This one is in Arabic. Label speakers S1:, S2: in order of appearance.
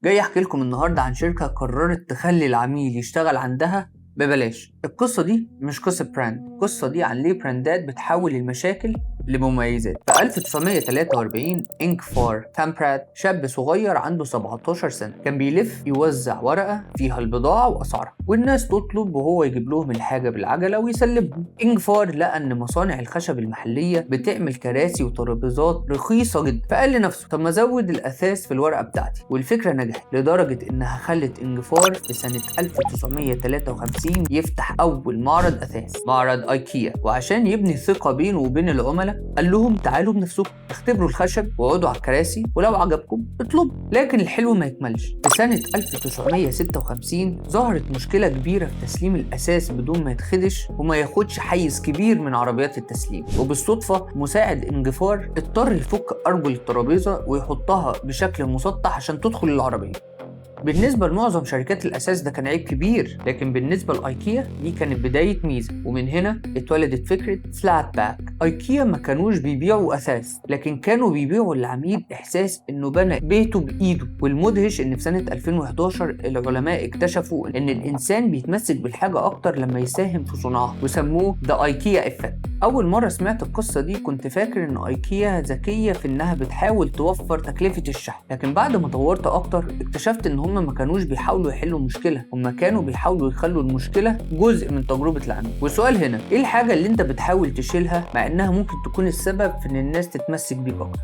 S1: جاي احكي لكم النهارده عن شركة قررت تخلي العميل يشتغل عندها ببلاش. القصة دي مش قصة براند، القصة دي عن ليه براندات بتحول المشاكل لمميزات. في 1943 إنك فار تامبرات، شاب صغير عنده 17 سنة، كان بيلف يوزع ورقة فيها البضاعة وأسعارها، والناس تطلب وهو يجيب لهم الحاجة بالعجلة ويسلمهم. إنك فار لقى إن مصانع الخشب المحلية بتعمل كراسي وترابيزات رخيصة جدا، فقال لنفسه طب ما أزود الأثاث في الورقة بتاعتي، والفكرة نجحت لدرجة إنها خلت إنك فار في سنة 1953 يفتح أول معرض أثاث، معرض أيكيا. وعشان يبني ثقة بينه وبين العملاء قال لهم تعالوا بنفسكم اختبروا الخشب واقعدوا على الكراسي ولو عجبكم اطلبوا. لكن الحلو ما يكملش، في سنة 1956 ظهرت مشكلة كبيرة في تسليم الأساس بدون ما يتخدش وما ياخدش حيز كبير من عربيات التسليم. وبالصدفة مساعد إنجفار اضطر يفك أرجل الترابيزة ويحطها بشكل مسطح عشان تدخل العربية. بالنسبة لمعظم شركات الأساس ده كان عيب كبير، لكن بالنسبة لأيكيا دي كانت بداية ميزة، ومن هنا اتولدت فكرة فلات باك. أيكيا ما كانوش بيبيعوا أثاث، لكن كانوا بيبيعوا للعميل إحساس إنه بنى بيته بإيده. والمدهش إن في سنة 2011 العلماء اكتشفوا إن الإنسان بيتمسك بالحاجة أكتر لما يساهم في صنعها، وسموه ذا أيكيا إفكت. أول مرة سمعت القصة دي كنت فاكر إن أيكيا ذكية في إنها بتحاول توفر تكلفة الشحن، لكن بعد ما دورت أكتر اكتشفت إن هم ما كانوش بيحاولوا يحلوا مشكلة، هم كانوا بيحاولوا يخلوا المشكلة جزء من تجربة العميل. والسؤال هنا، إيه الحاجة اللي أنت بتحاول تشيلها مع إنها ممكن تكون السبب في إن الناس تتمسك بيك أكتر؟